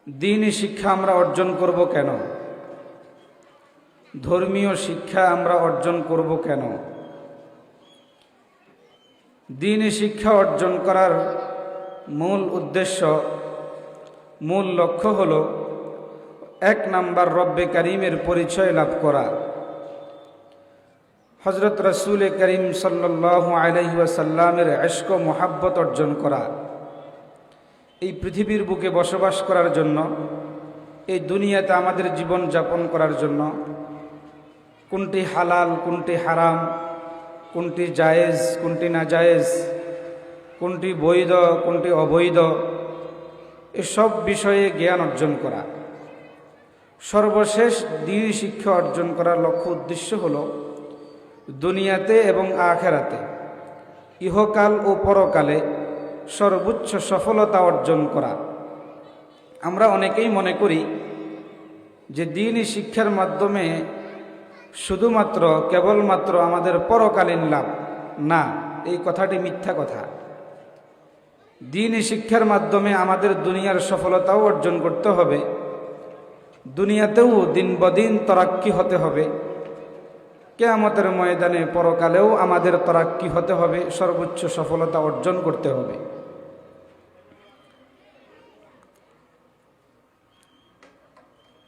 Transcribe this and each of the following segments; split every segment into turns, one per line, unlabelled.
দ্বীনি শিক্ষা আমরা অর্জন করব কেন? ধর্মীয় শিক্ষা আমরা অর্জন করব কেন? দ্বীনি শিক্ষা অর্জন করার মূল উদ্দেশ্য, মূল লক্ষ্য হল ১ নাম্বার রব্বে কারীমের পরিচয় লাভ করা। হযরত রাসূল করিম সাল্লাল্লাহু আলাইহি ওয়াসাল্লামের ইশক ও মুহাব্বত অর্জন করা। এই পৃথিবীর বুকে বসবাস করার জন্য, এই দুনিয়াতে আমাদের জীবন যাপন করার জন্য কোনটি হালাল, কোনটি হারাম, কোনটি জায়েজ, কোনটি নাজায়েজ, কোনটি বৈধ, কোনটি অবৈধ, এসব বিষয়ে জ্ঞান অর্জন করা। সর্বশেষ দ্বীনি শিক্ষা অর্জন করার লক্ষ্য উদ্দেশ্য হল দুনিয়াতে এবং আখিরাতে, ইহকাল ও পরকালে সর্বোচ্চ সফলতা অর্জন করা। আমরা অনেকেই মনে করি যে দ্বীনি শিক্ষার মাধ্যমে শুধুমাত্র কেবলমাত্র আমাদের পরকালীন লাভ। না, এই কথাটি মিথ্যা কথা। দ্বীনি শিক্ষার মাধ্যমে আমাদের দুনিয়ার সফলতাও অর্জন করতে হবে, দুনিয়াতেও দিন বদিন তরাক্কি হতে হবে, কিয়ামতের ময়দানে পরকালেও আমাদের তরাক্কি হতে হবে, সর্বোচ্চ সফলতা অর্জন করতে হবে।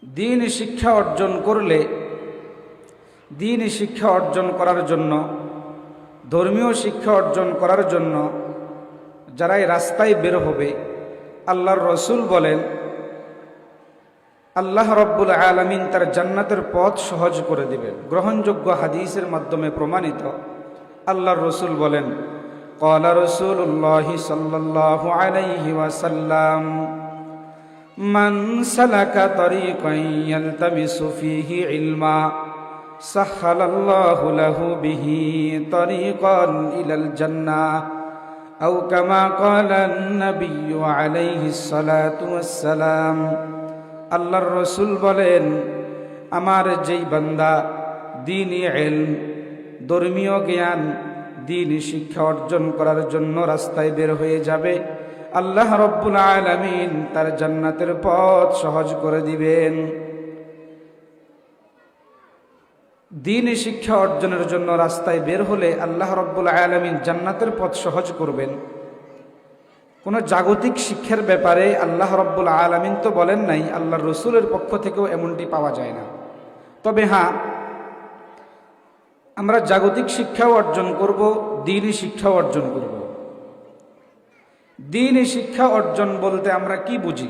দ্বীনি শিক্ষা অর্জন করলে, দ্বীনি শিক্ষা অর্জন করার জন্য, ধর্মীয় শিক্ষা অর্জন করার জন্য যারা এই রাস্তায় বের হবে, আল্লাহর রসুল বলেন আল্লাহ রব্বুল আলামিন তার জান্নাতের পথ সহজ করে দিবেন। গ্রহণযোগ্য হাদিসের মাধ্যমে প্রমাণিত। আল্লাহর রসুল বলেন, ক্বালা রাসূলুল্লাহি সাল্লাল্লাহু আলাইহি ওয়াসাল্লাম, মান সালাকা তরিকান ইয়ালতামিসু ফীহি ইলমা সাহহালাল্লাহু লাহু বিহি তরিকান ইলাল জান্নাহ আও কামা ক্বালা আন-নাবিয়্যু আলাইহিস সালাতু ওয়াসসালাম। আল্লাহর রসুল বলেন, আমার যেই বান্দা দ্বীনি ইলম, ধর্মীয় জ্ঞান, দ্বীনি শিক্ষা অর্জন করার জন্য রাস্তায় বের হয়ে যাবে, আল্লাহ রব্বুল আলামিন তার জান্নাতের পথ সহজ করে দিবেন। দ্বীনি শিক্ষা অর্জনের জন্য রাস্তায় বের হলে আল্লাহ রব্বুল আলামিন জান্নাতের পথ সহজ করবেন। কোনো জাগতিক শিক্ষার ব্যাপারে আল্লাহ রব্বুল আলামিন তো বলেন নাই, আল্লাহর রসুলের পক্ষ থেকেও এমনটি পাওয়া যায় না। তবে হ্যাঁ, আমরা জাগতিক শিক্ষাও অর্জন করব, দ্বীনি শিক্ষাও অর্জন করব। দ্বীনি শিক্ষা অর্জন বলতে আমরা কি বুঝি?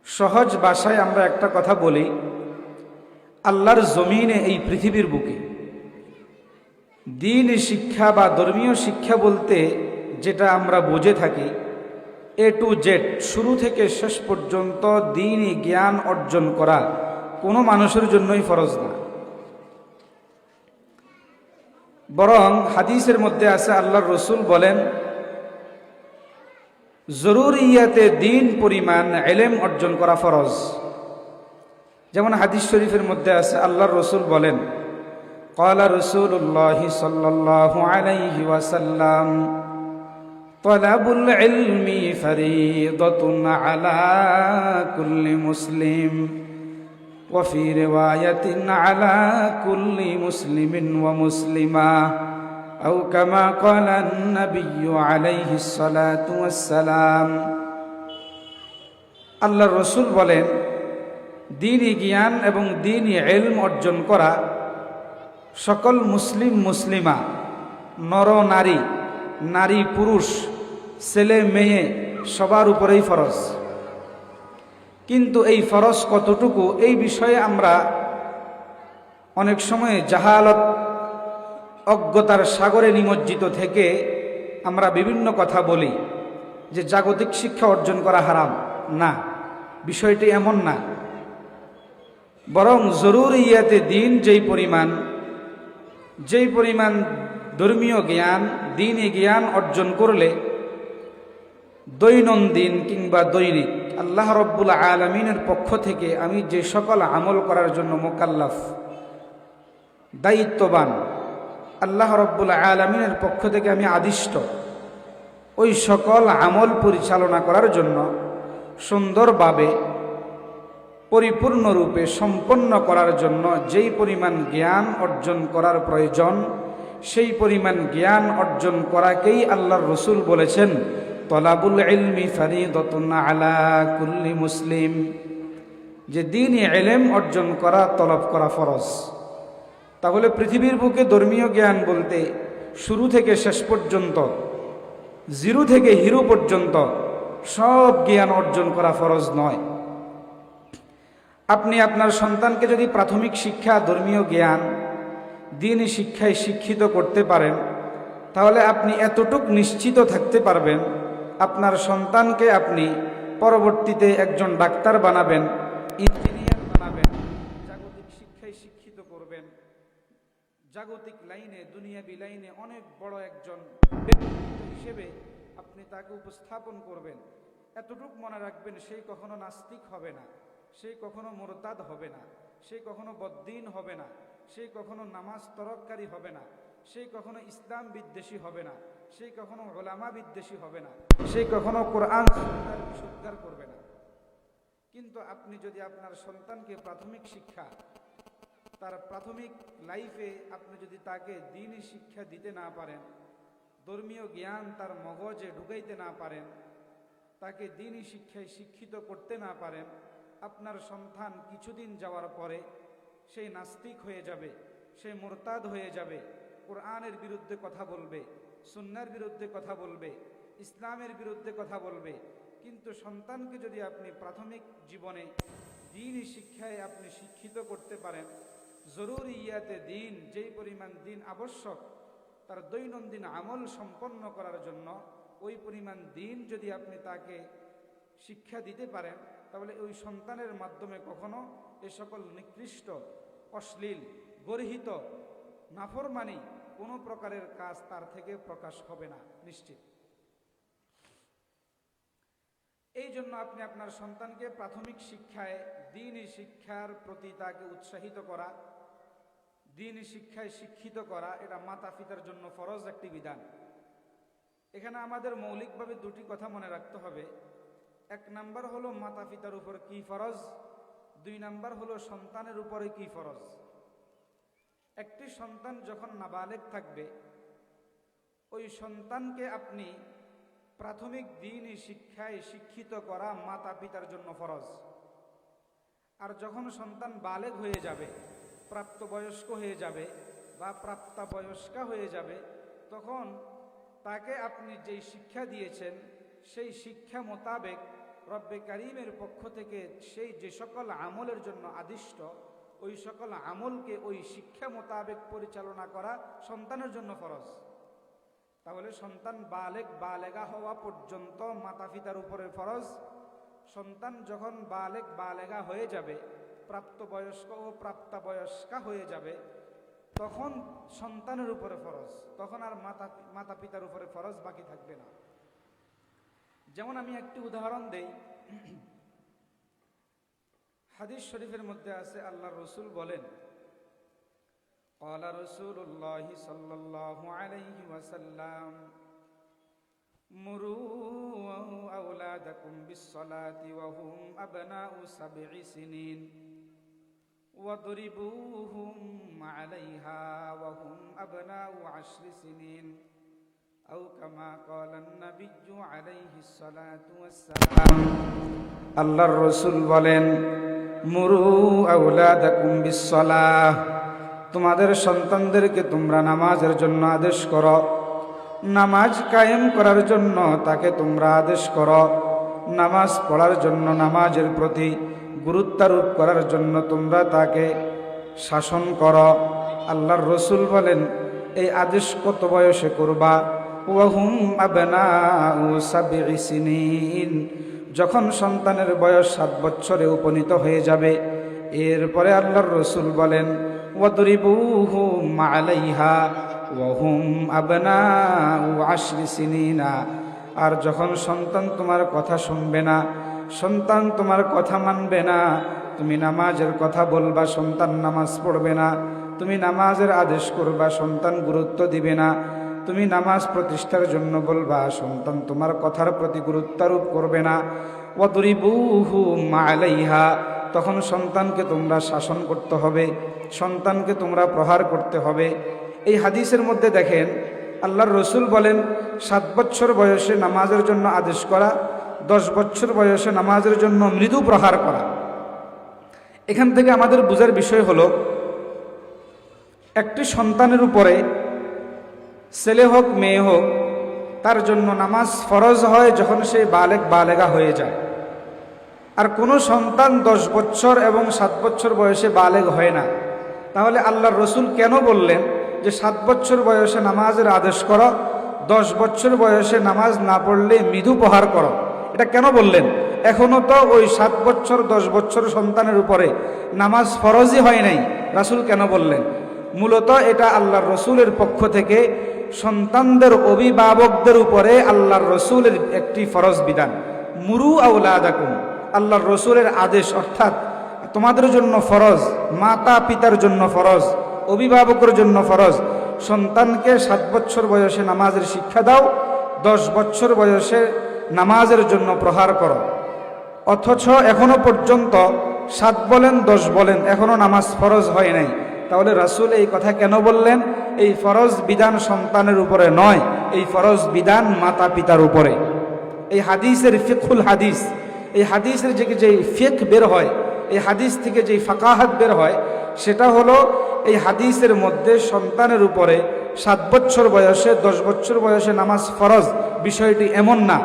সহজ ভাষায় আমরা একটা কথা বলি, আল্লাহর জমিনে, এই পৃথিবীর বুকে দ্বীনি শিক্ষা বা ধর্মীয় শিক্ষা বলতে যেটা আমরা বুঝে থাকি, A to Z, শুরু থেকে শেষ পর্যন্ত দ্বীনি জ্ঞান অর্জন করা কোনো মানুষের জন্যই ফরজ না। বরং হাদিসের মধ্যে আছে, আল্লাহর রসুল বলেন, জরুরিয়াতে দ্বীন পরিমাণ ইলম অর্জন করা ফরজ। যেমন হাদিস শরীফের মধ্যে আছে, আল্লাহর রসুল বলেন, ক্বালা রাসূলুল্লাহি সাল্লাল্লাহু আলাইহি ওয়াসাল্লাম, তালাবুল ইলমি ফরিদাতুন আলা কুল্লি মুসলিম ওয়া ফি রিওয়ায়াতিন আলা কুল্লি মুসলিমিন ওয়া মুসলিমা আও কামা ক্বালা আন-নাবিয়্যু আলাইহিস সালাতু ওয়াসসালাম। আল্লাহর রসুল বলেন, দ্বীনি জ্ঞান এবং দ্বীনি ইলম অর্জন করা সকল মুসলিম মুসলিমা, নর নারী, নারী পুরুষ, ছেলে মেয়ে সবার উপরেই ফরজ। কিন্তু এই ফরজ কতটুকু, এই বিষয়ে আমরা অনেক সময় জাহালত, অজ্ঞতার সাগরে নিমজ্জিত থেকে আমরা বিভিন্ন কথা বলি যে জাগতিক শিক্ষা অর্জন করা হারাম। না, বিষয়টি এমন না। বরং জরুরিয়াতে দ্বীন যেই পরিমাণ ধর্মীয় জ্ঞান, দ্বীনি জ্ঞান অর্জন করলে দৈনন্দিন কিংবা দৈনিক আল্লাহ রব্বুল আলামিনের পক্ষ থেকে আমি যে সকল আমল করার জন্য মোকাল্লাফ, দায়িত্ববান, আল্লাহ রব্বুল আলামিনের পক্ষ থেকে আমি আদিষ্ট, ওই সকল আমল পরিচালনা করার জন্য সুন্দরভাবে পরিপূর্ণরূপে সম্পন্ন করার জন্য যেই পরিমাণ জ্ঞান অর্জন করার প্রয়োজন, সেই পরিমাণ জ্ঞান অর্জন করাকেই আল্লাহর রসুল বলেছেন তলাবুল ইলমি ফারিদাতুন আলা কুল্লি মুসলিম, যে দ্বীনি ইলম অর্জন করা, তলব করা ফরজ। তাহলে পৃথিবীর বুকে ধর্মীয় জ্ঞান বলতে শুরু থেকে শেষ পর্যন্ত, জিরো থেকে হিরো পর্যন্ত সব জ্ঞান অর্জন করা ফরজ নয়। আপনি আপনার সন্তানকে যদি প্রাথমিক শিক্ষা, ধর্মীয় জ্ঞান, দ্বীনি শিক্ষায় শিক্ষিত করতে পারেন, তাহলে আপনি এতটুক নিশ্চিত থাকতে পারবেন আপনার সন্তানকে আপনি পরবর্তীতে একজন ডাক্তার বানাবেন, ইঞ্জিনিয়ার বানাবেন, জাগতিক শিক্ষায় শিক্ষিত করবেন, জাগতিক লাইনে, দুনিয়াবি লাইনে অনেক বড় একজন ব্যক্তিত্ব হিসেবে আপনি তাকে উপস্থাপন করবেন। এতটুক মনে রাখবেন, সেই কখনো নাস্তিক হবে না, সেই কখনো মুরতাদ হবে না, সেই কখনো বদ্দিন হবে না, সেই কখনো নামাজ তরককারী হবে না, সেই কখনো ইসলাম বিদ্বেষী হবে না, সেই কখনো উলামা বিদ্বেষী হবে না, সেই কখনো কোরআন সুন্নাহর বিশুদ্ধার করবে না। কিন্তু আপনি যদি আপনার সন্তানকে প্রাথমিক শিক্ষা, তার প্রাথমিক লাইফে আপনি যদি তাকে দ্বীনি শিক্ষা দিতে না পারেন, ধর্মীয় জ্ঞান তার মগজে ঢুকাইতে না পারেন, তাকে দ্বীনি শিক্ষায় শিক্ষিত করতে না পারেন, আপনার সন্তান কিছুদিন যাওয়ার পরে সেই নাস্তিক হয়ে যাবে, সে মুরতাদ হয়ে যাবে, কোরআনের বিরুদ্ধে কথা বলবে, সুন্নাহর বিরুদ্ধে কথা বলবে, ইসলামের বিরুদ্ধে কথা বলবে। কিন্তু সন্তানকে যদি আপনি প্রাথমিক জীবনে দ্বীনি শিক্ষায় আপনি শিক্ষিত করতে পারেন, জরুরিয়াতে দ্বীন, যেই পরিমাণ দ্বীন আবশ্যক তার দৈনন্দিন আমল সম্পন্ন করার জন্য, ওই পরিমাণ দ্বীন যদি আপনি তাকে শিক্ষা দিতে পারেন, তাহলে ওই সন্তানের মাধ্যমে কখনো এ সকল নিকৃষ্ট, অশ্লীল, গর্হিত, নাফরমানি কোনো প্রকারের কাজ তার থেকে প্রকাশ হবে না, নিশ্চিত। এই জন্য আপনি আপনার সন্তানকে প্রাথমিক শিক্ষায়, দ্বীনি শিক্ষার প্রতি তাকে উৎসাহিত করা, দ্বীনি শিক্ষায় শিক্ষিত করা, এটা মাতা পিতার জন্য ফরজ একটি বিধান। এখানে আমাদের মৌলিকভাবে দুটি কথা মনে রাখতে হবে। এক নাম্বার হলো মাতা পিতার উপর কি ফরজ, দুই নাম্বার হলো সন্তানের উপরে কি ফরজ। একটি সন্তান যখন নাবালেগ থাকবে, ওই সন্তানকে আপনি প্রাথমিক দ্বীনি শিক্ষায় শিক্ষিত করা মাতা পিতার জন্য ফরজ। আর যখন সন্তান বালেগ হয়ে যাবে, প্রাপ্তবয়স্ক হয়ে যাবে বা প্রাপ্তবয়স্কা হয়ে যাবে, তখন তাকে আপনি যেই শিক্ষা দিয়েছেন সেই শিক্ষা মোতাবেক রব্বে কারিমের পক্ষ থেকে সেই যে সকল আমলের জন্য আদিষ্ট, ওই সকল আমলকে ওই শিক্ষা মোতাবেক পরিচালনা করা সন্তানের জন্য ফরজ। তাহলে সন্তান বালেগা হওয়া পর্যন্ত মাতা পিতার উপরে ফরজ। সন্তান যখন বালেগা হয়ে যাবে, প্রাপ্তবয়স্ক ও প্রাপ্তবয়স্কা হয়ে যাবে, তখন সন্তানের উপরে ফরজ, তখন আর মাতা পিতার উপরে ফরজ বাকি থাকবে না। যেমন আমি একটি উদাহরণ দেই। হাদিস শরীফের মধ্যে আছে, আল্লাহর রাসূল বলেন, ক্বালা রাসূলুল্লাহ সাল্লাল্লাহু আলাইহি ওয়াসাল্লাম মুরু আওলাদাকুম বিস-সালাতি ওয়া হুম আবনাউ 7 সিনিন ওয়াদরিবুহুম আলাইহা ওয়া হুম আবনাউ 10 সিনিন আও কামা ক্বালা an-নাবিয়্যু আলাইহিস সালাতু ওয়াস-সালাম। আল্লাহর রাসূল বলেন, মুরু আওলাদাকুম বিস-সালাহ, তোমাদের সন্তানদেরকে তোমরা নামাজের জন্য আদেশ করো, নামাজ কায়েম করার জন্য তাকে তোমরা আদেশ করো, নামাজ পড়ার জন্য, নামাজের প্রতি গুরুত্বারোপ করার জন্য তোমরা তাকে শাসন করো। আল্লাহর রাসূল বলেন, এই আদেশ কত বয়সে করবা? ওয়াহুম আবনাউ 7 সিনিন, যখন সন্তানের বয়স 7 বছরে উপনীত হয়ে যাবে। এরপরে আল্লাহর রাসূল বলেন, ওয়াদরিবুহুম আলাইহা ওয়া হুম আবনাউ 10 সিনিনা, আর যখন সন্তান তোমার কথা শুনবে না, সন্তান তোমার কথা মানবে না, তুমি নামাজের কথা বলবা, সন্তান নামাজ পড়বে না, তুমি নামাজের আদেশ করবা, সন্তান গুরুত্ব দিবে না, তুমি নামাজ প্রতিষ্ঠার জন্য বলবা, সন্তান তোমার কথার প্রতি গুরুত্বারোপ করবে না, ওয়াদরিবুহুম আলাইহা, তখন সন্তানকে তোমরা শাসন করতে হবে, সন্তানকে তোমরা প্রহার করতে হবে। এই হাদিসের মধ্যে দেখেন আল্লাহর রসুল বলেন 7 বছর বয়সে নামাজের জন্য আদেশ করা, 10 বছর বয়সে নামাজের জন্য মৃদু প্রহার করা। এখান থেকে আমাদের বোঝার বিষয় হলো, একটি সন্তানের উপরে ছেলে হোক মেয়ে হোক তার জন্য নামাজ ফরজ হয় যখন সে বালেগা হয়ে যায়। আর কোনো সন্তান 10 বছর এবং 7 বছর বয়সে বালেগ হয় না। তাহলে আল্লাহর রসুল কেন বললেন যে 7 বছর বয়সে নামাজের আদেশ করো, 10 বছর বয়সে নামাজ না পড়লে মৃদু প্রহার করো? এটা কেন বললেন? এখনো তো ওই 7 বছর 10 বছর সন্তানের উপরে নামাজ ফরজই হয় নাই, রাসূল কেন বললেন? মূলত এটা আল্লাহর রসুলের পক্ষ থেকে সন্তানদের অভিভাবকদের উপরে আল্লাহর রসুলের একটি ফরজ বিধান। মুরু আওলাদাকুম, আল্লাহর রসুলের আদেশ, অর্থাৎ তোমাদের জন্য ফরজ, মাতা পিতার জন্য ফরজ, অভিভাবকের জন্য ফরজ, সন্তানকে 7 বছর বয়সে নামাজের শিক্ষা দাও, 10 বছর বয়সে নামাজের জন্য প্রহার করো। অথচ এখনো পর্যন্ত 7 বলেন 10 বলেন এখনো নামাজ ফরজ হয় নাই। তাহলে রাসূল এই কথা কেন বললেন? এই ফরজ বিধান সন্তানের উপরে নয়, এই ফরজ বিধান মাতা পিতার উপরে। এই হাদিসের ফিকহুল হাদিস, এই হাদিসের যে ফিক বের হয়, এই হাদিস থেকে যে ফাকাহাত বের হয়, সেটা হলো এই হাদিসের মধ্যে সন্তানের উপরে 7 বছর বয়সে 10 বছর বয়সে নামাজ ফরজ বিষয়টি এমন না,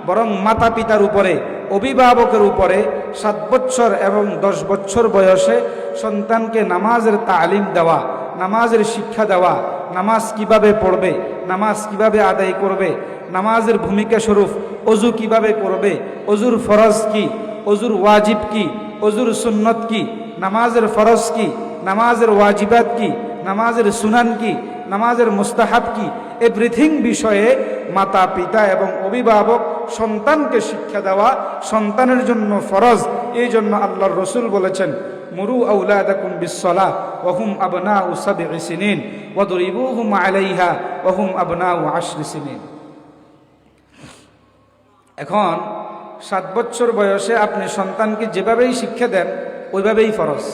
বরং মাতা পিতার উপরে, অভিভাবকের উপরে 7 বছর এবং 10 বছর বয়সে সন্তানকে নামাজের তালিম দেওয়া, নামাজের শিক্ষা দেওয়া, নামাজ কিভাবে পড়বে, নামাজ কিভাবে আদায় করবে, নামাজের ভূমিকা স্বরূপ অজু কিভাবে করবে, অজুর ফরজ কি, অজুর ওয়াজিব কি, অজুর সুন্নত কি, নামাজের ফরজ কি, নামাজের ওয়াজিবাত কি, নামাজের সুনান কি, নামাজের মুস্তাহাব কি, এভরিথিং বিষয়ে মাতা পিতা এবং অভিভাবক সন্তানকে শিক্ষা দেওয়া সন্তানের জন্য ফরজ। এই জন্য আল্লাহর রসুল বলেছেন, মুরু আওলাদাকুম বিসসালাহ ওয়া হুম আবনাউ 7 সিনিন ওয়াদরিবুহুম আলাইহা ওয়া হুম আবনাউ 10 সিনিন। এখন 7 বছর বয়সে আপনি সন্তানকে যেভাবেই শিক্ষা দেন ওইভাবেই ফরজ।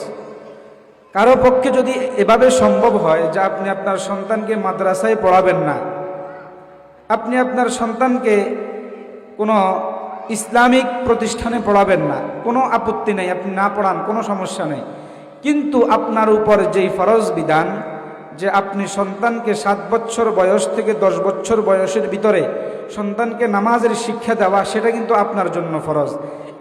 কারো পক্ষে যদি এভাবে সম্ভব হয় যে আপনি আপনার সন্তানকে মাদ্রাসায় পড়াবেন না, আপনি আপনার সন্তানকে কোনো ইসলামিক প্রতিষ্ঠানে পড়াবেন না, কোনো আপত্তি নেই, আপনি না পড়ান, কোনো সমস্যা নেই। কিন্তু আপনার উপর যেই ফরজ বিধান যে আপনি সন্তানকে 7 বছর বয়স থেকে 10 বছর বয়সের ভিতরে সন্তানকে নামাজের শিক্ষা দেওয়া, সেটা কিন্তু আপনার জন্য ফরজ।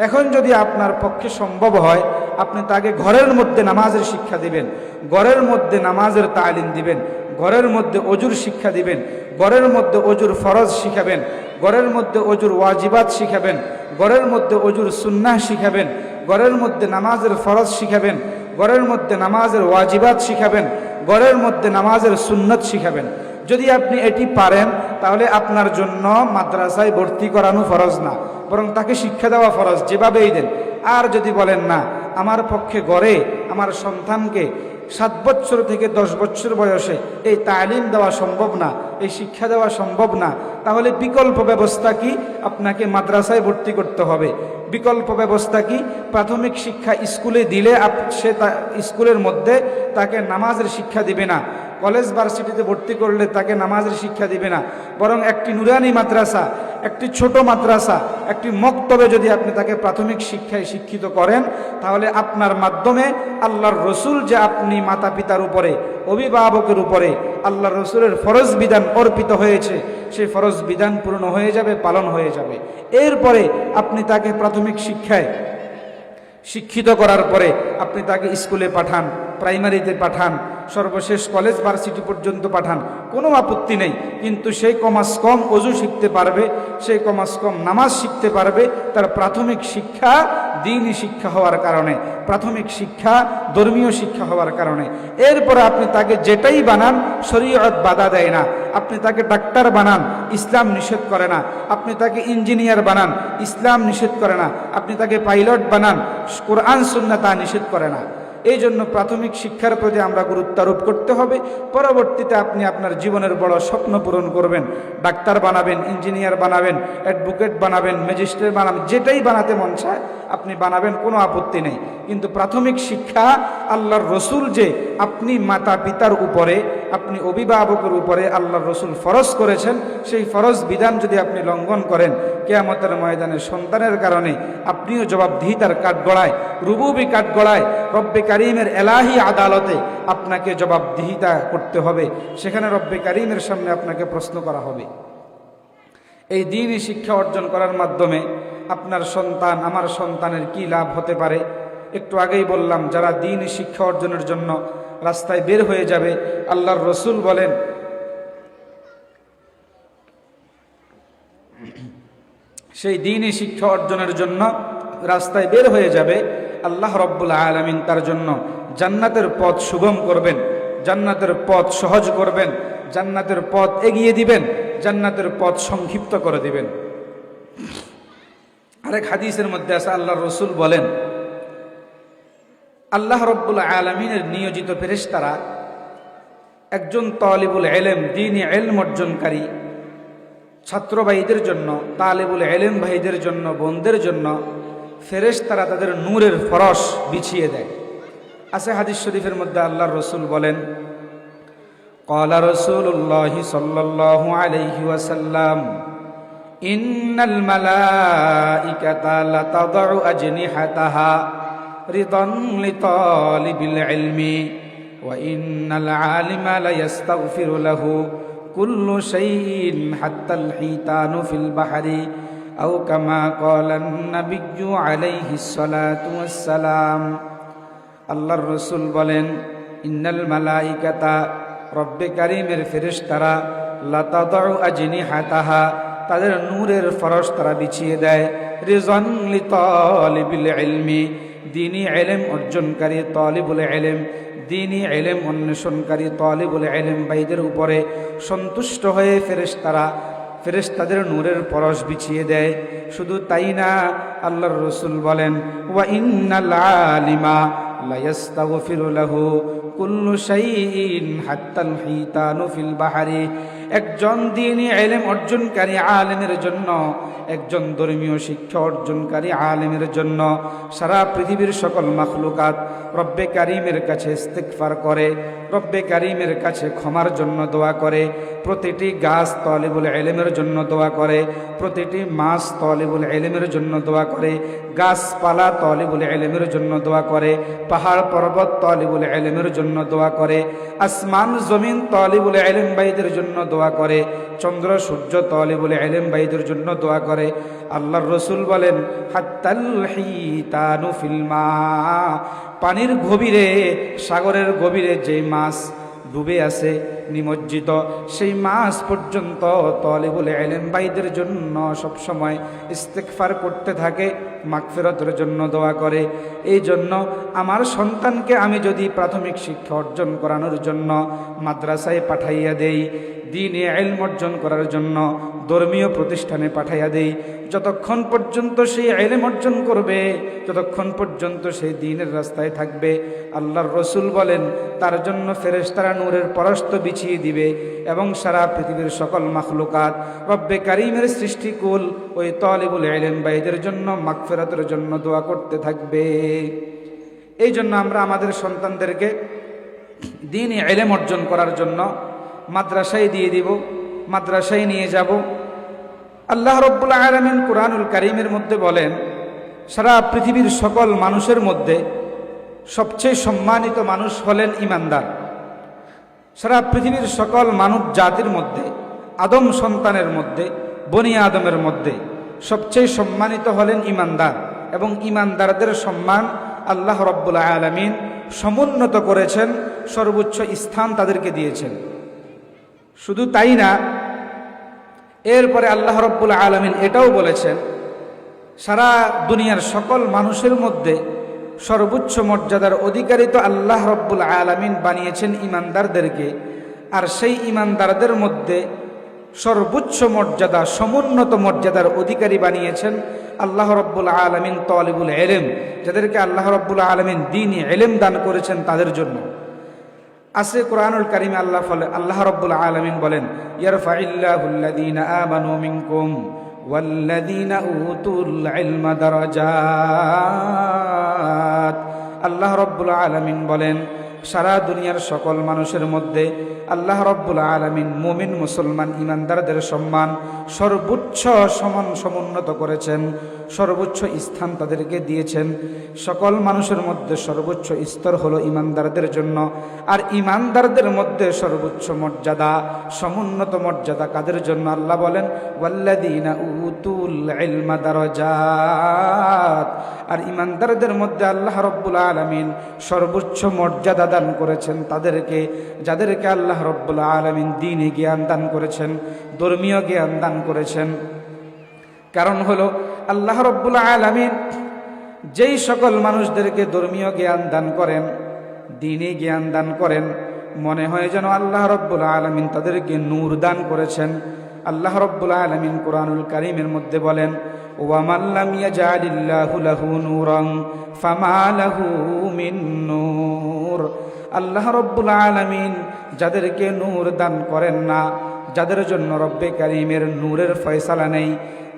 এখন যদি আপনার পক্ষে সম্ভব হয়, আপনি তাকে ঘরের মধ্যে নামাজের শিক্ষা দিবেন, ঘরের মধ্যে নামাজের তালিম দিবেন, ঘরের মধ্যে অজুর শিক্ষা দিবেন, ঘরের মধ্যে অজুর ফরজ শিখাবেন, ঘরের মধ্যে অজুর ওয়াজিবাত শিখাবেন, ঘরের মধ্যে অজুর সুন্নাহ শিখাবেন, ঘরের মধ্যে নামাজের ফরজ শিখাবেন, ঘরের মধ্যে নামাজের ওয়াজিবাত শিখাবেন, ঘরের মধ্যে নামাজের সুন্নত শিখাবেন। যদি আপনি এটি পারেন তাহলে আপনার জন্য মাদ্রাসায় ভর্তি করানো ফরজ না, বরং তাকে শিক্ষা দেওয়া ফরজ, যেভাবেই দেন। আর যদি বলেন না, আমার পক্ষে গড়ে আমার সন্তানকে 7 বছর থেকে 10 বছর বয়সে এই তালিম দেওয়া সম্ভব না, এই শিক্ষা দেওয়া সম্ভব না, তাহলে বিকল্প ব্যবস্থা কি? আপনাকে মাদ্রাসায় ভর্তি করতে হবে। বিকল্প ব্যবস্থা কি? প্রাথমিক শিক্ষা স্কুলে দিলে সে স্কুলের মধ্যে তাকে নামাজের শিক্ষা দিবে না, কলেজ ভার্সিটিতে ভর্তি করলে তাকে নামাজের শিক্ষা দিবে না, বরং একটি নুরানি মাদ্রাসা, একটি ছোট মাদ্রাসা, একটি মক্তবে যদি আপনি তাকে প্রাথমিক শিক্ষায় শিক্ষিত করেন, তাহলে আপনার মাধ্যমে আল্লাহর রসুল যে আপনি মাতা পিতার উপরে, অভিভাবকের উপরে আল্লাহর রসুলের ফরজ বিধান অর্পিত হয়েছে, সেই ফরজ বিধান পূর্ণ হয়ে যাবে, পালন হয়ে যাবে। এরপরে আপনি তাকে প্রাথমিক শিক্ষায় শিক্ষিত করার পরে আপনি তাকে স্কুলে পাঠান, প্রাইমারিতে পাঠান, সর্বশেষ কলেজ ভার্সিটি পর্যন্ত পাঠান, কোনো আপত্তি নেই। কিন্তু সেই কমাস কম অজু শিখতে পারবে, সেই কমাস কম নামাজ শিখতে পারবে, তার প্রাথমিক শিক্ষা দ্বীনি শিক্ষা হওয়ার কারণে, প্রাথমিক শিক্ষা ধর্মীয় শিক্ষা হওয়ার কারণে। এরপরে আপনি তাকে যেটাই বানান শরীয়ত বাধা দেয় না। আপনি তাকে ডাক্তার বানান, ইসলাম নিষেধ করে না। আপনি তাকে ইঞ্জিনিয়ার বানান, ইসলাম নিষেধ করে না। আপনি তাকে পাইলট বানান, কোরআন সুন্নাহ তা নিষেধ করে না। এই জন্য প্রাথমিক শিক্ষার প্রতি আমরা গুরুত্ব আরোপ করতে হবে। পরবর্তীতে আপনি আপনার জীবনের বড় স্বপ্ন পূরণ করবেন, ডাক্তার বানাবেন, ইঞ্জিনিয়ার বানাবেন, অ্যাডভোকেট বানাবেন, ম্যাজিস্ট্রেট বানাবেন, যেটাই বানাতে মন চায় আপনি বানাবেন, কোনো আপত্তি নেই। কিন্তু প্রাথমিক শিক্ষা আল্লাহর রসুল যে আপনি মাতা পিতার উপরে, আপনি অভিভাবকের উপরে আল্লাহর রসুল ফরজ করেছেন, সেই ফরজ বিধান যদি আপনি লঙ্ঘন করেন, কিয়ামতের ময়দানে সন্তানের কারণে আপনিও জবাবদিহিতার কাঠগড়ায়, রুবুবি কাঠগড়ায়, রব্বে কারিমের এলাহি আদালতে আপনাকে জবাবদিহিতা করতে হবে। সেখানে রব্বে কারিমের সামনে আপনাকে প্রশ্ন করা হবে। এই দ্বীনি শিক্ষা অর্জন করার মাধ্যমে আপনার সন্তান, আমার সন্তানের কি লাভ হতে পারে? একটু আগেই বললাম, যারা দ্বীনি শিক্ষা অর্জনের জন্য রাস্তায় বের হয়ে যাবে, আল্লাহর রসুল বলেন সেই দ্বীনি শিক্ষা অর্জনের জন্য রাস্তায় বের হয়ে যাবে, আল্লাহ রব্বুল আলামিন তার জন্য জান্নাতের পথ সুগম করবেন, জান্নাতের পথ সহজ করবেন, জান্নাতের পথ এগিয়ে দিবেন, জান্নাতের পথ সংক্ষিপ্ত করে দিবেন। আরেক হাদিসের মধ্যে আছে, আল্লাহর রসুল বলেন, আল্লাহ রব্বুল আলামিনের নিয়োজিত ফেরেশতারা একজন তালিবুল ইলম, দ্বীনি ইলম অর্জনকারী ছাত্র ভাইদের জন্য, তালিবুল ইলম ভাইদের জন্য, বোনদের জন্য ফেরেশতারা তাদের নূরের ফরশ বিছিয়ে দেয়। আছে হাদিস শরীফের মধ্যে আল্লাহর রসুল বলেন, ক্বালা রাসূলুল্লাহি সাল্লাল্লাহু আলাইহি ওয়াসাল্লাম, ইন্নাল মালাইকাতা লাতাদউ আজনিহাতাহা রিদান লিতালিবিল ইলমি ওয়া ইন্নাল আলিমা লায়াস্তাগফিরু লাহু কুল্লু শাইইন হাত্তাল হিতানু ফিল বাহরি আও কামা ক্বালান নাবিয়্যু আলাইহিস সালাতু ওয়াস সালাম। আল্লাহর রসুল বলেন, ইন্নাল মালাইকাতা, রব্বে কারিমের ফেরেশতারা, লাতাদউ আজনিহাতাহা, তাদের নূরের ফরশ তারা বিছিয়ে দেয়, রিজান লিতালিবিল ইলমি, দ্বীনি ইলম অর্জনকারী তালিবুল ইলম, দ্বীনি ইলম অন্বেষণকারী তালিবুল ইলম ভাইদের উপরে সন্তুষ্ট হয়ে ফেরেশতাদের নূরের পরশ বিছিয়ে দেয়। শুধু তাই না, আল্লাহর রসুল বলেন, ওয়া ইন্নাল আলিমা লায়াস্তাগফিরু লাহু কুল্লু শাইইন হাত্তাল হিতানু ফিল বাহরি, একজন দ্বীনি ইলম অর্জনকারী আলেমের জন্য, একজন ধর্মীয় শিক্ষা অর্জনকারী আলেমের জন্য সারা পৃথিবীর সকল মাখলুকাত রব্বে কারিমের কাছে ইস্তিগফার করে, রব্বে কারিমের কাছে ক্ষমার জন্য দোয়া করে, প্রতিটি গাছ তালিবুল ইলমের জন্য দোয়া করে, প্রতিটি মাছ তালিবুল ইলমের জন্য দোয়া করে, গাছপালা তালিবুল ইলমের জন্য দোয়া করে, পাহাড় পর্বত তালিবুল ইলমের জন্য দোয়া করে, আসমান জমিন তালিবুল ইলম ভাইদের জন্য দোয়া করে, চন্দ্র সূর্য তালিবুল ইলম ভাইদের জন্য দোয়া করে। আল্লাহর রসুল বলেন, হাত্তাল হিতানু ফিল মা, পানির গভীরে, সাগরের গভীরে যে মাছ ডুবে আছে, নিমজ্জিত, সেই মাছ পর্যন্ত তালিবুল ইলম ভাইদের জন্য সবসময় ইস্তিগফার করতে থাকে, মাগফিরাতের জন্য দোয়া করে। এই জন্য আমার সন্তানকে আমি যদি প্রাথমিক শিক্ষা অর্জন করানোর জন্য মাদ্রাসায় পাঠাইয়া দেই, দ্বীনি ইলম অর্জন করার জন্য ধর্মীয় প্রতিষ্ঠানে পাঠাইয়া দেই, যতক্ষণ পর্যন্ত সেই ইলম অর্জন করবে, যতক্ষণ পর্যন্ত সেই দ্বীনের রাস্তায় থাকবে, আল্লাহর রসুল বলেন তার জন্য ফেরেশতারা নূরের পরশ বিছিয়ে দিবে এবং সারা পৃথিবীর সকল মাখলুকাত রব্বে কারিমের সৃষ্টিকুল ওই তালিবুল ইলম ভাইদের জন্য মাগফিরাতের জন্য দোয়া করতে থাকবে। এই জন্য আমরা আমাদের সন্তানদেরকে দ্বীনি ইলম অর্জন করার জন্য মাদ্রাসায় দিয়ে দিব, মাদ্রাসায় নিয়ে যাব। আল্লাহ রব্বুল আলামিন কুরআনুল কারীমের মধ্যে বলেন, সারা পৃথিবীর সকল মানুষের মধ্যে সবচেয়ে সম্মানিত মানুষ হলেন ঈমানদার। সারা পৃথিবীর সকল মানব জাতির মধ্যে, আদম সন্তানের মধ্যে, বনি আদমের মধ্যে সবচেয়ে সম্মানিত হলেন ঈমানদার, এবং ঈমানদারদের সম্মান আল্লাহ রব্বুল আলামিন সমুন্নত করেছেন, সর্বোচ্চ স্থান তাদেরকে দিয়েছেন। শুধু তাই না, এরপরে আল্লাহ রব্বুল আলামিন এটাও বলেছেন, সারা দুনিয়ার সকল মানুষের মধ্যে সর্বোচ্চ মর্যাদার অধিকারী তো আল্লাহ রব্বুল আলামিন বানিয়েছেন ঈমানদারদেরকে, আর সেই ঈমানদারদের মধ্যে সর্বোচ্চ মর্যাদা, সমুন্নত মর্যাদার অধিকারী বানিয়েছেন আল্লাহ রাব্বুল আলামিন তালিবুল ইলম, যাদেরকে আল্লাহ রাব্বুল আলামিন দ্বীনি ইলম দান করেছেন তাদের জন্য। আছে কোরআনুল কারীমে আল্লাহ রাব্বুল আলামিন বলেন, ইয়ারফাইল্লাহুল্লাযীনা আমানু মিনকুম ওয়াল্লাযীনা উতুল ইলমা দারাজাত। আল্লাহ রাব্বুল আলামিন বলেন, সারা দুনিয়ার সকল মানুষের মধ্যে আল্লাহ রাব্বুল আলামিন মুমিন, মুসলমান, ইমানদারদের সম্মান সর্বোচ্চ সমুন্নত করেছেন, সর্বোচ্চ স্থান তাদেরকে দিয়েছেন। সকল মানুষের মধ্যে সর্বোচ্চ স্তর হলো ইমানদারদের জন্য, আর ইমানদারদের মধ্যে সর্বোচ্চ মর্যাদা, সমুন্নত মর্যাদা কাদের জন্য? আল্লাহ বলেন, ওয়াল্লাযীনা উতুল ইলমা দারাজাত। আর ইমানদারদের মধ্যে আল্লাহ রাব্বুল আলামিন সর্বোচ্চ মর্যাদা দান করেছেন তাদেরকে, যাদেরকে আল্লাহ রাব্বুল আলামিন দ্বীনি জ্ঞান দান করেছেন, ধর্মীয় জ্ঞান দান করেছেন। কারণ হলো আল্লাহ রাব্বুল আলামিন যেই সকল মানুষদেরকে ধর্মীয় জ্ঞান দান করেন, দ্বীনি জ্ঞান দান করেন, মনে হয় যেন আল্লাহ রাব্বুল আলামিন তাদেরকে নূর দান করেছেন। আল্লাহ রাব্বুল আলামিন কোরআনুল কারীমের মধ্যে বলেন, ওয়া মান লাম ইয়াজআলিল্লাহু লাহু নূরান ফামা লাহু মিন নূর। আল্লাহ রাব্বুল আলামিন যাদেরকে নূর দান করেন না, যাদের জন্য রব্বে কারীমের নূরের ফয়সালা নেই,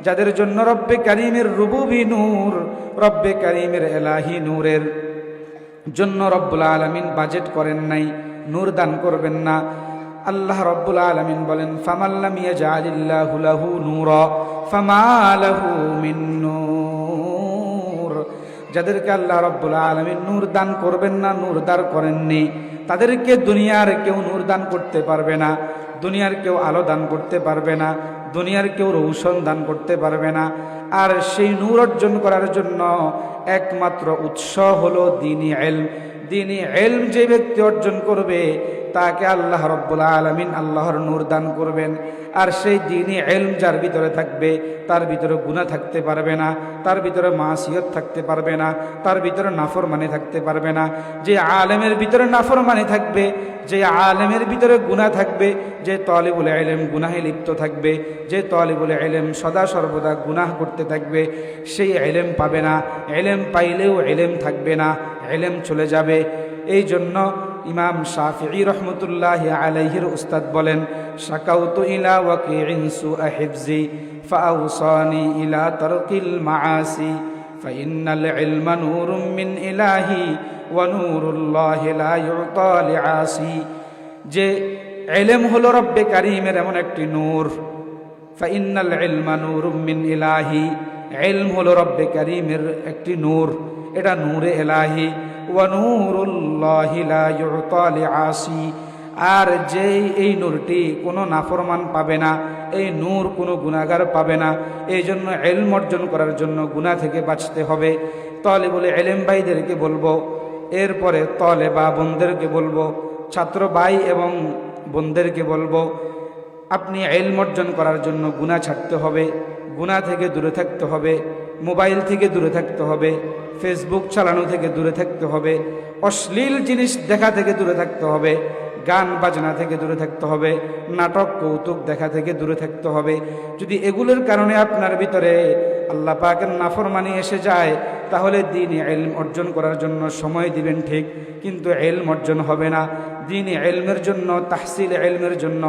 যাদের জন্য রব্বে কারীমের রুবুবি নূর, রব্বে কারীমের এলাহি নূরের জন্য রব্বুল আলামিন বাজেট করেন নাই, নূর দান করবেন না। আল্লাহ রাব্বুল আলামিন বলেন, ফামান লাম ইয়াজআলিল্লাহু লাহু নূরা ফামা লাহু মিন নূর। যাদেরকে আল্লাহ রাব্বুল আলামিন নূর দান করবেন না, নূর দান করেননি, তাদেরকে দুনিয়ার কেউ নূর দান করতে পারবে না, দুনিয়ার কেউ আলো দান করতে পারবে না, দুনিয়ার কেউ রৌশন দান করতে পারবে না। আর সেই নূর অর্জন করার জন্য একমাত্র উৎস হলো দ্বীনি ইলম। দ্বীনি ইলম যে ব্যক্তি অর্জন করবে তাকে আল্লাহ রাব্বুল আলামিন আল্লাহর নূর দান করবেন। আর সেই দ্বীনি ইলম যার ভিতরে থাকবে তার ভিতরে গুনাহ থাকতে পারবে না, তার ভিতরে মাসিয়ত থাকতে পারবে না, তার ভিতরে নাফরমানি থাকতে পারবে না। যে আলেমের ভিতরে নাফরমানি থাকবে, যে আলেমের ভিতরে গুনাহ থাকবে, যে তালিবুল ইলম গুনাহে লিপ্ত থাকবে, যে তালিবুল ইলম সদা সর্বদা গুনাহ করতে থাকবে, সেই ইলম পাবে না। ইলম পাইলেও ইলম থাকবে না, ইলম চলে যাবে। এই জন্য ইমাম শাফিঈ রহমতুল্লাহি আলাইহির উস্তাদ বলেন, শাকাউতু ইলা ওয়াকিইন সুআ হিফজি ফাআওসানি ইলা তারকিল মাআসি ফাইন্নাল ইলমা নূরুম মিন ইলাহি ওয়া নূরুল্লাহি লা ইউতা লিআসি। যে ইলম হলো রব্বে কারীমের এমন একটি নূর, ফাইন্নাল ইলমা নূরুম মিন ইলাহি, ইলম হলো রব্বে কারীমের একটি নূর, এটা নূরে ইলাহি। ওয়া নূরুল্লাহি লা ইউতা লিআসি। আর যেই এই নূরটি কোনো নাফরমান পাবে না, এই নূর কোনো গুনাহগার পাবে না। এই জন্য ইলম অর্জন করার জন্য গুনাহ থেকে বাঁচতে হবে। তালিবুল ইলম ভাইদেরকে বলবো, এরপরে তালেবা বোনদেরকে বলবো, ছাত্র ভাই এবং বোনদেরকে বলবো, আপনি ইলম অর্জন করার জন্য গুনাহ ছাড়তে হবে, গুনাহ থেকে দূরে থাকতে হবে, মোবাইল থেকে দূরে থাকতে হবে, ফেসবুক চালানো থেকে দূরে থাকতে হবে, অশ্লীল জিনিস দেখা থেকে দূরে থাকতে হবে, গান বাজনা থেকে দূরে থাকতে হবে, নাটক কৌতুক দেখা থেকে দূরে থাকতে হবে। যদি এগুলোর কারণে আপনার ভিতরে আল্লাহ পাকের নাফরমানি এসে যায়, তাহলে দ্বীনি ইলম অর্জন করার জন্য সময় দিবেন ঠিক, কিন্তু ইলম অর্জন হবে না। দ্বীনি ইলমের জন্য, তাহসিল ইলমের জন্য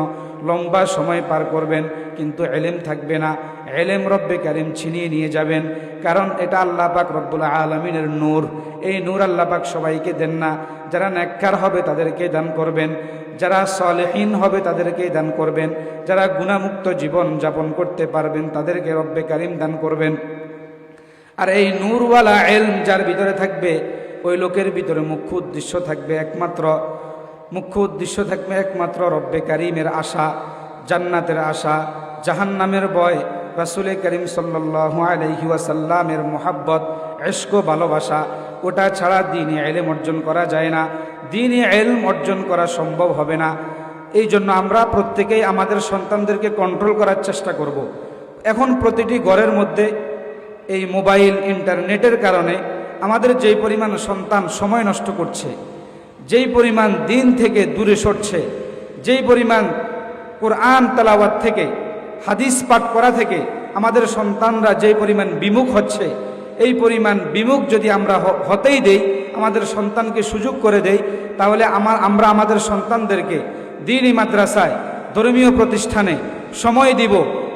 লম্বা সময় পার করবেন, কিন্তু ইলম থাকবে না। ইলম রব্বে কারীম ছিনিয়ে নিয়ে যাবেন, কারণ এটা আল্লাহ পাক রব্বুল আলামিনের নূর। এই নূর আল্লাহ পাক সবাইকে দেন না। যারা নেককার হবে তাদেরকে দান করবেন, যারা সালেহীন হবে তাদেরকে দান করবেন, যারা গুনাহমুক্ত জীবন যাপন করতে পারবেন তাদেরকে রব্বে কারীম দান করবেন। আর এই নূরওয়ালা ইলম যার ভিতরে থাকবে, ওই লোকের ভিতরে মুখ্য উদ্দেশ্য থাকবে একমাত্র রব্বে কারীমের আশা, জান্নাতের আশা, জাহান্নামের ভয়, রাসূল করিম সাল্লাল্লাহু আলাইহি ওয়াসাল্লামের মুহাব্বত, ইশক, ভালোবাসা। ওটা ছাড়া দ্বীনি ইলম অর্জন করা যায় না, দ্বীনি ইলম অর্জন করা সম্ভব হবে না। এই জন্য আমরা প্রত্যেকেই আমাদের সন্তানদেরকে কন্ট্রোল করার চেষ্টা করব। এখন প্রতিটি ঘরের মধ্যে এই মোবাইল, ইন্টারনেটের কারণে আমাদের যেই পরিমাণ সন্তান সময় নষ্ট করছে, যেই পরিমাণ দিন থেকে দূরে সরছে, যেই পরিমাণ কোরআন তেলাওয়াত থেকে, হাদিস পাঠ করা থেকে আমাদের সন্তানরা যে পরিমাণ বিমুখ হচ্ছে, এই পরিমাণ বিমুখ যদি আমরা হতেই দেই, আমাদের সন্তানকে সুযোগ করে দেই, তাহলে আমরা আমাদের সন্তানদেরকে দ্বীনি মাদ্রাসায়, ধর্মীয় প্রতিষ্ঠানে সময় দিব,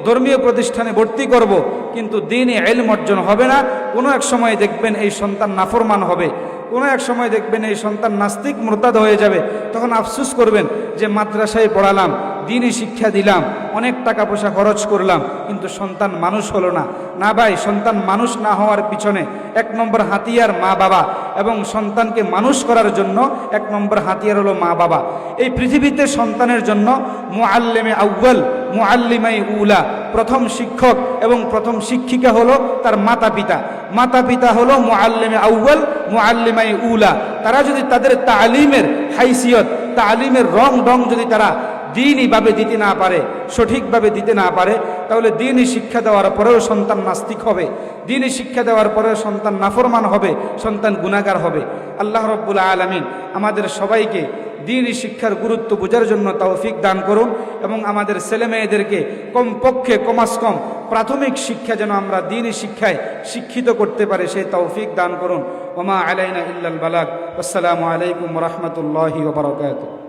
ধর্মীয় প্রতিষ্ঠানে ভর্তি করব, কিন্তু দ্বীনি ইলম অর্জন হবে না। কোনো এক সময় দেখবেন এই সন্তান নাফরমান হবে, কোনো এক সময় দেখবেন এই সন্তান নাস্তিক মুরতাদ হয়ে যাবে। তখন আফসোস করবেন যে মাদ্রাসায় পড়ালাম, দ্বীনি শিক্ষা দিলাম, অনেক টাকা পয়সা খরচ করলাম, কিন্তু সন্তান মানুষ হলো না। না ভাই, সন্তান মানুষ না হওয়ার পিছনে 1 নম্বর হাতিয়ার মা বাবা, এবং সন্তানকে মানুষ করার জন্য 1 নম্বর হাতিয়ার হলো মা বাবা। এই পৃথিবীতে সন্তানের জন্য মুআল্লিমে আউয়াল, মুআল্লিমাই উলা, প্রথম শিক্ষক এবং প্রথম শিক্ষিকা হলো তার মাতা পিতা। মাতা পিতা হলো মুআল্লিমে আউয়াল, মুআল্লিমাই উলা। তারা যদি তাদের তালিমের হাইসিয়ত, তালিমের রং যদি তারা দ্বীনিভাবে দিতে না পারে, সঠিকভাবে দিতে না পারে, তাহলে দ্বীনি শিক্ষা দেওয়ার পরেও সন্তান নাস্তিক হবে, দ্বীনি শিক্ষা দেওয়ার পরেও সন্তান নাফরমান হবে, সন্তান গুনাহগার হবে। আল্লাহ রাব্বুল আলামিন আমাদের সবাইকে দ্বীনি শিক্ষার গুরুত্ব বোঝার জন্য তৌফিক দান করুন, এবং আমাদের ছেলে মেয়েদেরকে কমপক্ষে কমাসকম প্রাথমিক শিক্ষা যেন আমরা দ্বীনি শিক্ষায় শিক্ষিত করতে পারি, সেই তৌফিক দান করুন। ওমা আলাইনা ইল্লাল বালাগ। আসসালামু আলাইকুম ওয়া রাহমাতুল্লাহি ওয়া বারাকাতুহু।